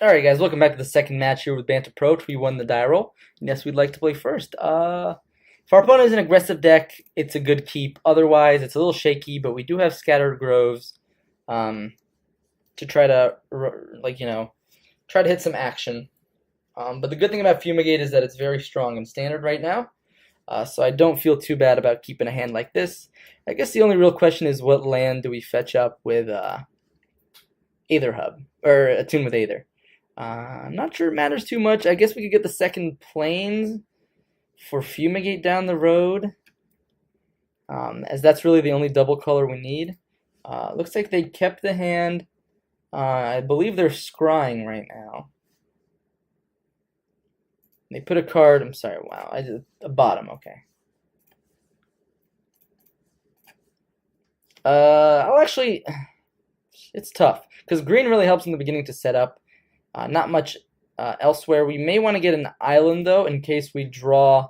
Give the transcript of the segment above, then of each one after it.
Alright guys, welcome back to the second match here with Bant Approach. We won the die roll. And yes, we'd like to play first. If our opponent is an aggressive deck, it's a good keep. Otherwise, it's a little shaky, but we do have Scattered Groves to try to, try to hit some action. But the good thing about Fumigate is that it's very strong in Standard right now. So I don't feel too bad about keeping a hand like this. I guess the only real question is what land do we fetch up with Aether Hub, or Attune with Aether. I'm not sure it matters too much. I guess we could get the second Plains for Fumigate down the road, as that's really the only double color we need. Looks like they kept the hand. I believe they're scrying right now. They put a card. I'm sorry. Wow, I did a bottom. Okay. I'll actually. It's tough because green really helps in the beginning to set up. Not much elsewhere. We may want to get an island though in case we draw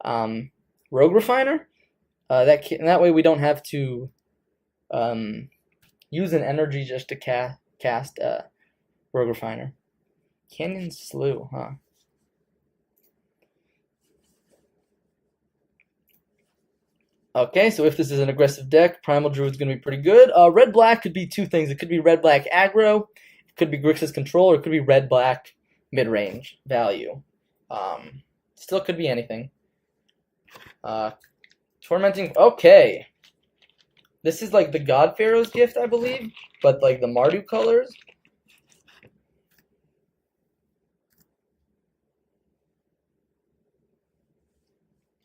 Rogue Refiner. That way we don't have to use an energy just to cast Rogue Refiner. Canyon Slough, huh? Okay, so if this is an aggressive deck, Primal Druid's going to be pretty good. Red-black could be two things. It could be red-black aggro, it could be Grixis control, or it could be red-black mid-range value. Still could be anything. Tormenting, okay. This is like the God Pharaoh's gift, I believe, but like the Mardu colors.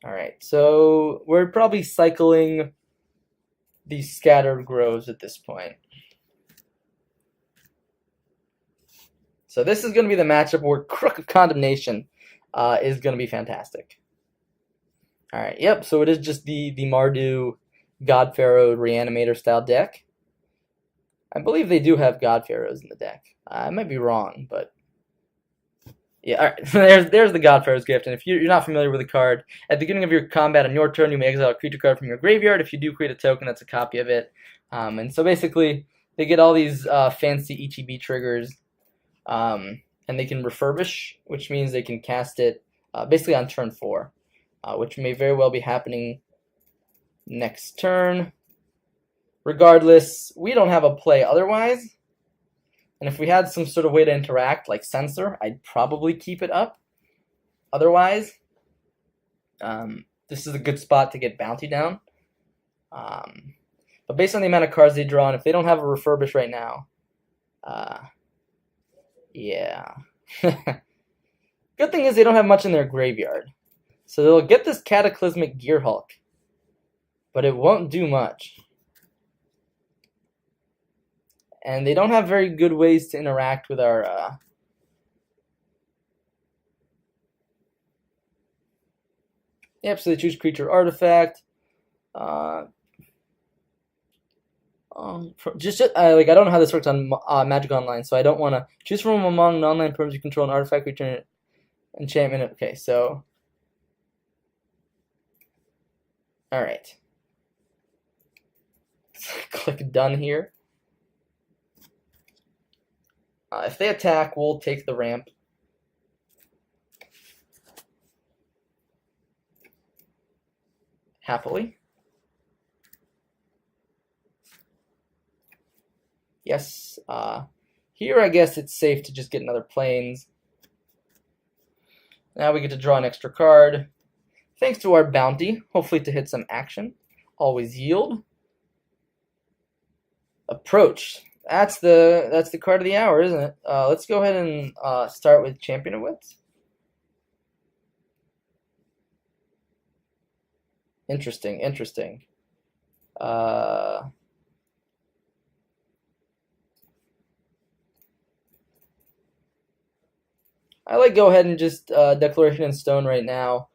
Alright, so we're probably cycling these Scattered Groves at this point. So this is going to be the matchup where Crook of Condemnation is going to be fantastic. Alright, yep, so it is just the Mardu God Pharaoh Reanimator style deck. I believe they do have God Pharaohs in the deck. I might be wrong, but yeah, all right. There's the God Pharaoh's gift, and if you're not familiar with the card, at the beginning of your combat on your turn, you may exile a creature card from your graveyard. If you do create a token, that's a copy of it. And so basically, they get all these fancy ETB triggers, and they can refurbish, which means they can cast it basically on turn 4, which may very well be happening next turn. Regardless, we don't have a play otherwise. And if we had some sort of way to interact, like Censor, I'd probably keep it up. Otherwise, this is a good spot to get Bounty down. But based on the amount of cards they draw, and if they don't have a refurbish right now, yeah. Good thing is they don't have much in their graveyard. So they'll get this Cataclysmic Gearhulk, but it won't do much. And they don't have very good ways to interact with our yep, so they choose creature artifact. I don't know how this works on Magic Online, so I don't want to choose from among non-land perms you control an artifact, creature, enchantment. Okay, so all right, click done here. If they attack, we'll take the ramp. Happily. Yes. Here, I guess it's safe to just get another Plains. Now we get to draw an extra card. Thanks to our bounty, hopefully to hit some action. Always yield. Approach. That's the card of the hour, isn't it? Let's go ahead and start with Champion of Wits. Interesting. I like go ahead and just Declaration in Stone right now.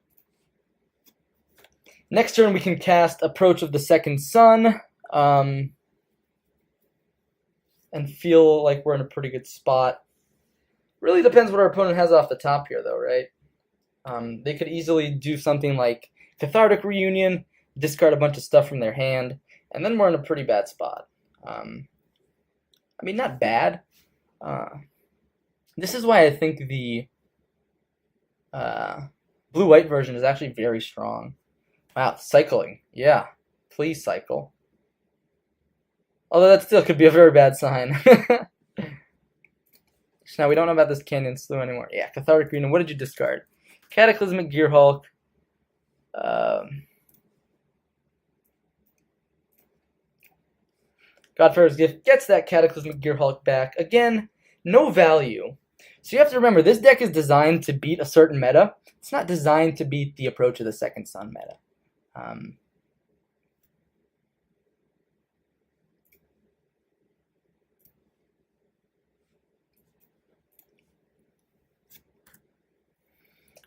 Next turn we can cast Approach of the Second Sun. And feel like we're in a pretty good spot. Really depends what our opponent has off the top here, though, right? They could easily do something like Cathartic Reunion, discard a bunch of stuff from their hand, and then we're in a pretty bad spot. I mean, not bad. This is why I think the blue-white version is actually very strong. Wow, cycling. Yeah, please cycle. Although that still could be a very bad sign. So now we don't know about this Canyon Slough anymore. Yeah, Cathartic Green. What did you discard? Cataclysmic Gearhulk. Godfather's Gift gets that Cataclysmic Gearhulk back. Again, no value. So you have to remember, this deck is designed to beat a certain meta. It's not designed to beat the Approach of the Second Sun meta.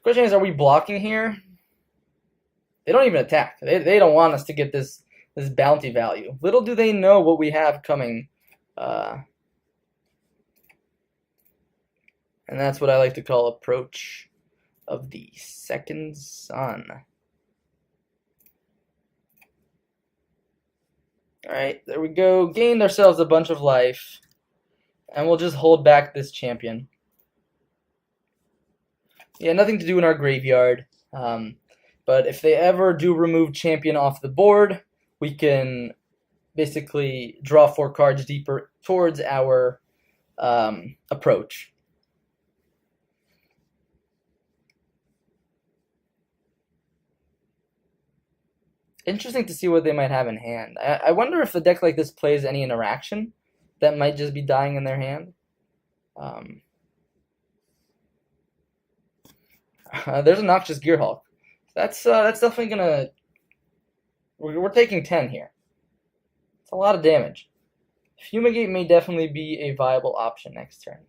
Question is, are we blocking here? They don't even attack. They don't want us to get this bounty value. Little do they know what we have coming. And that's what I like to call Approach of the Second Sun. Alright, there we go. Gained ourselves a bunch of life. And we'll just hold back this champion. Yeah, nothing to do in our graveyard. But if they ever do remove champion off the board, we can basically draw 4 cards deeper towards our Approach. Interesting to see what they might have in hand. I wonder if a deck like this plays any interaction that might just be dying in their hand. There's a Noxious Gearhulk. That's definitely gonna. We're taking 10 here. It's a lot of damage. Fumigate may definitely be a viable option next turn.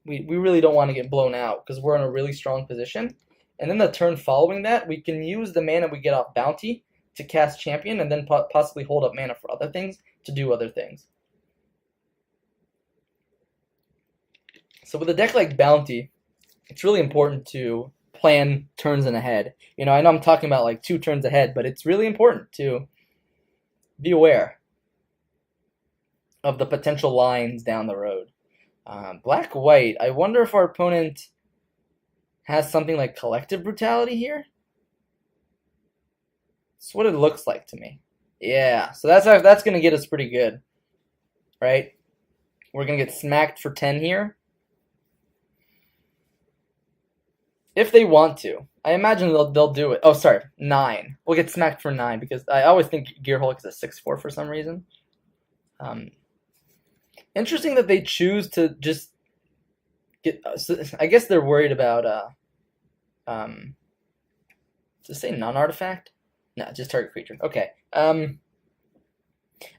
We really don't want to get blown out because we're in a really strong position. And then the turn following that, we can use the mana we get off Bounty to cast Champion and then possibly hold up mana for other things to do other things. So with a deck like Bounty, it's really important to plan turns in ahead. You know, I know I'm talking about like 2 turns ahead, but it's really important to be aware of the potential lines down the road. Black-white, I wonder if our opponent has something like Collective Brutality here. That's what it looks like to me. Yeah, so that's going to get us pretty good, right? We're going to get smacked for 10 here. If they want to. I imagine they'll do it. Oh, sorry, 9. We'll get smacked for 9 because I always think Gearhulk is a 6/4 for some reason. Interesting that they choose to just get. I guess they're worried about. Does it say non-artifact? No, just target creature. Okay. I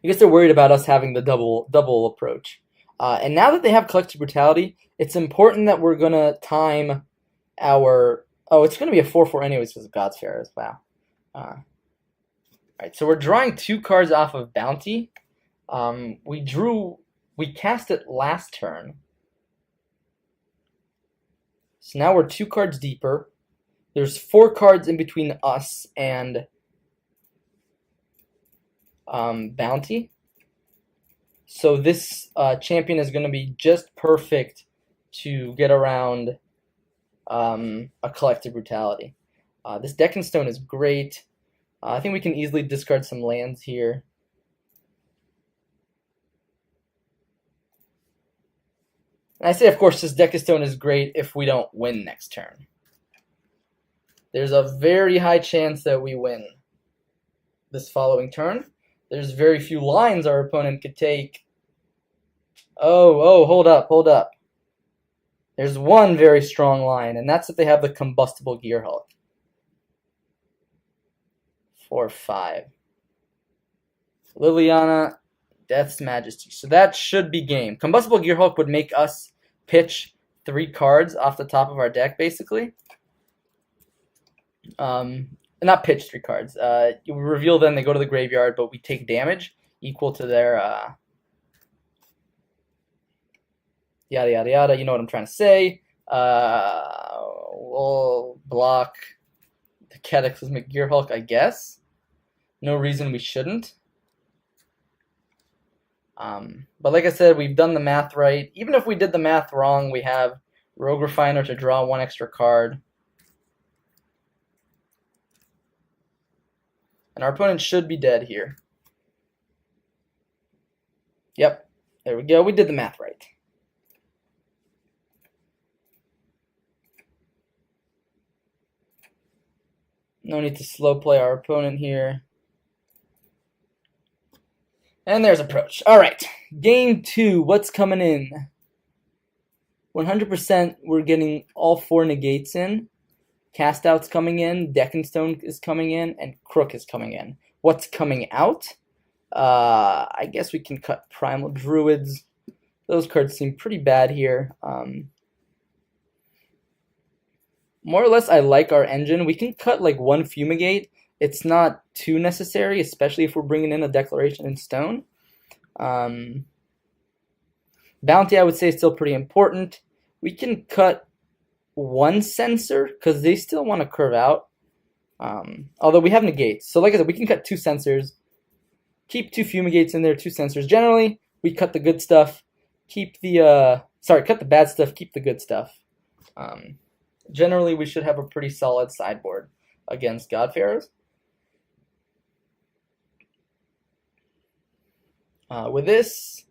guess they're worried about us having the double approach. And now that they have Collective Brutality, it's important that we're gonna time our. Oh, it's gonna be a 4/4 anyways because of God's Pharaohs. Wow. Alright, so we're drawing 2 cards off of Bounty. We cast it last turn. So now we're 2 cards deeper. There's 4 cards in between us and Bounty. So this champion is going to be just perfect to get around a Collective Brutality. This Deccan Stone is great. I think we can easily discard some lands here. And I say, of course, this Deccan Stone is great if we don't win next turn. There's a very high chance that we win this following turn. There's very few lines our opponent could take. Oh, hold up. There's one very strong line, and that's if they have the Combustible Gearhulk. 4/5. Liliana, Death's Majesty. So that should be game. Combustible Gearhulk would make us pitch 3 cards off the top of our deck, basically. Not pitch 3 cards. You reveal them, they go to the graveyard, but we take damage equal to their yada yada yada. You know what I'm trying to say. We'll block the Cataclysmic Gearhulk, I guess. No reason we shouldn't. But like I said, we've done the math right. Even if we did the math wrong, we have Rogue Refiner to draw 1 extra card. And our opponent should be dead here. Yep, there we go. We did the math right. No need to slow play our opponent here. And there's Approach. All right, game 2. What's coming in? 100% we're getting all 4 negates in. Cast Out's coming in, Deck and Stone is coming in, and Crook is coming in. What's coming out? I guess we can cut Primal Druids. Those cards seem pretty bad here. More or less, I like our engine. We can cut like 1 Fumigate. It's not too necessary, especially if we're bringing in a Declaration in Stone. Bounty, I would say, is still pretty important. We can cut 1 Censor, because they still want to curve out. Although we have negates. So like I said, we can cut 2 Censors. Keep 2 Fumigates in there, 2 Censors. Generally, we cut the good stuff. Keep the, cut the bad stuff, keep the good stuff. Generally, we should have a pretty solid sideboard against God Pharaohs. With this,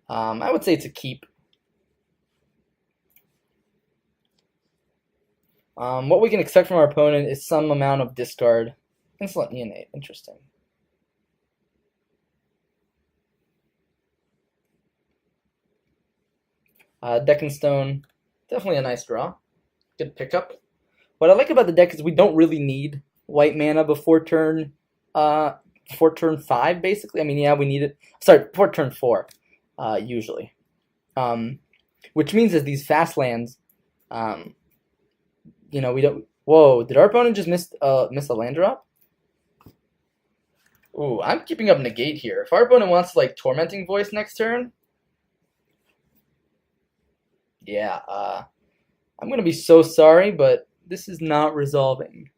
I would say it's a keep. What we can expect from our opponent is some amount of discard. Insolent Neonate, interesting. Deck and Stone, definitely a nice draw. Good pickup. What I like about the deck is we don't really need white mana before turn 5, basically. I mean, yeah, we need it. Sorry, before turn 4, usually. Which means that these fast lands, we don't. Whoa, did our opponent just miss a land drop? Ooh, I'm keeping up negate here. If our opponent wants like Tormenting Voice next turn, yeah, I'm gonna be so sorry, but this is not resolving.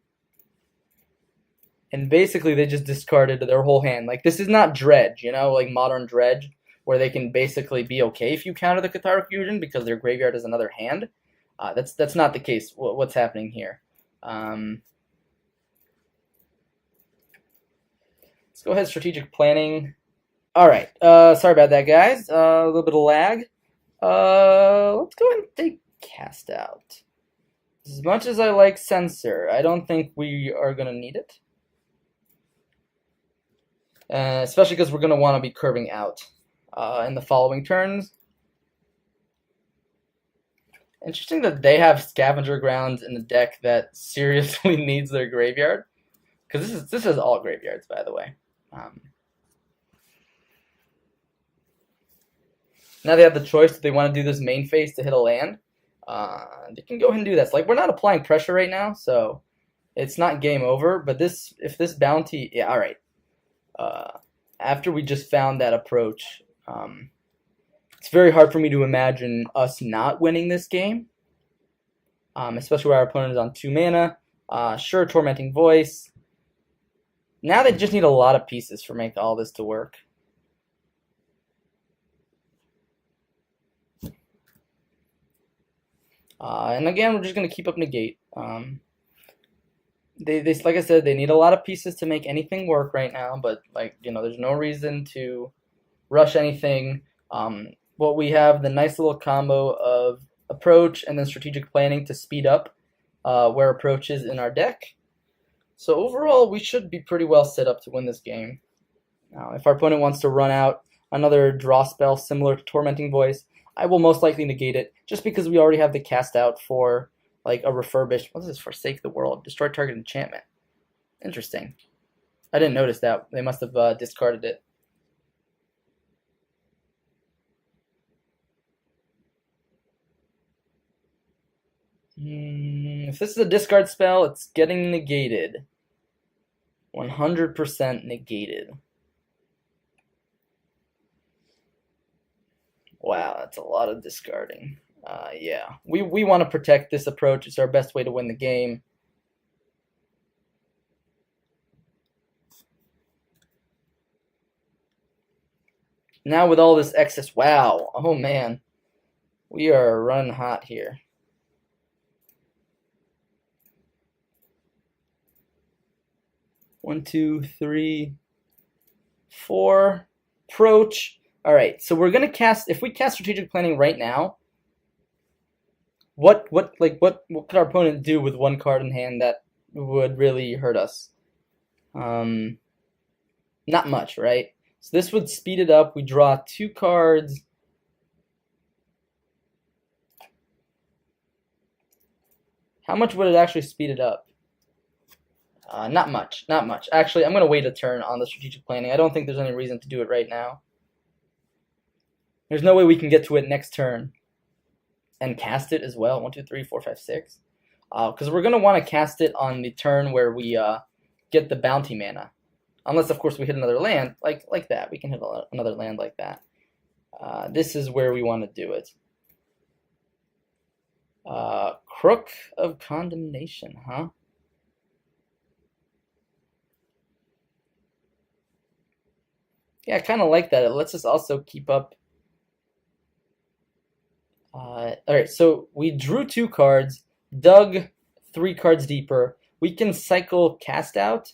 And basically, they just discarded their whole hand. Like, this is not Dredge, like Modern Dredge, where they can basically be okay if you counter the Cathartic Fusion because their graveyard is another hand. That's not the case. What's happening here? Let's go ahead, strategic planning. All right. Sorry about that, guys. A little bit of lag. Let's go ahead and take Cast Out. As much as I like Censor, I don't think we are going to need it. Especially because we're going to want to be curving out in the following turns. Interesting that they have Scavenger Grounds in the deck that seriously needs their graveyard. Because this is all graveyards, by the way. Now they have the choice if they want to do this main phase to hit a land. They can go ahead and do that. It's like, we're not applying pressure right now, so it's not game over. But if this bounty, yeah, all right. After we just found that approach, it's very hard for me to imagine us not winning this game, especially where our opponent is on 2 mana. Sure, Tormenting Voice. Now they just need a lot of pieces for make all this to work. And again, we're just going to keep up negate. They like I said, they need a lot of pieces to make anything work right now, but there's no reason to rush anything. What we have, the nice little combo of approach and then strategic planning to speed up where approach is in our deck. So overall, we should be pretty well set up to win this game. Now, if our opponent wants to run out another draw spell similar to Tormenting Voice, I will most likely negate it, just because we already have the Cast Out for like a refurbished. What is this? Forsake the World. Destroy target enchantment. Interesting. I didn't notice that. They must have discarded it. If this is a discard spell, it's getting negated. 100% negated. Wow, that's a lot of discarding. Yeah, we want to protect this approach. It's our best way to win the game. Now with all this excess, wow, oh man, we are running hot here. One, two, three, four. Approach. All right, so we're gonna cast. If we cast strategic planning right now, what could our opponent do with one card in hand that would really hurt us? Not much, right? So this would speed it up. We draw 2 cards. How much would it actually speed it up? Not much, not much. Actually, I'm going to wait a turn on the strategic planning. I don't think there's any reason to do it right now. There's no way we can get to it next turn and cast it as well. 1, 2, 3, 4, 5, 6. Because we're going to want to cast it on the turn where we get the bounty mana. Unless, of course, we hit another land like that. We can hit another land like that. This is where we want to do it. Crook of Condemnation, huh? Yeah, I kind of like that. It lets us also keep up. Alright, so we drew 2 cards, dug 3 cards deeper. We can cycle Cast Out.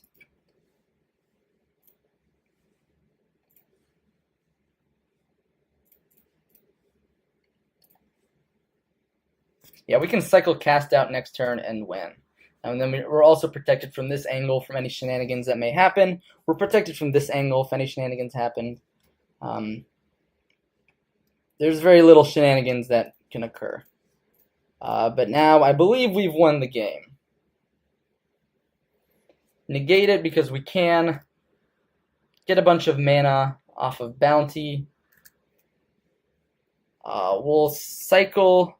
Yeah, we can cycle Cast Out next turn and win. And then we're also protected from this angle from any shenanigans that may happen. We're protected from this angle if any shenanigans happen. There's very little shenanigans that can occur. But now I believe we've won the game. Negate it because we can get a bunch of mana off of Bounty. We'll cycle,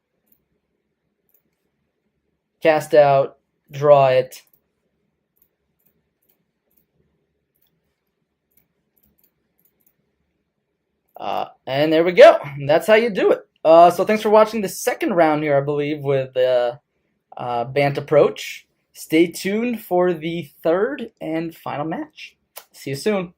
Cast Out, draw it. And there we go. That's how you do it. So thanks for watching the second round here, I believe, with Bant Approach. Stay tuned for the third and final match. See you soon.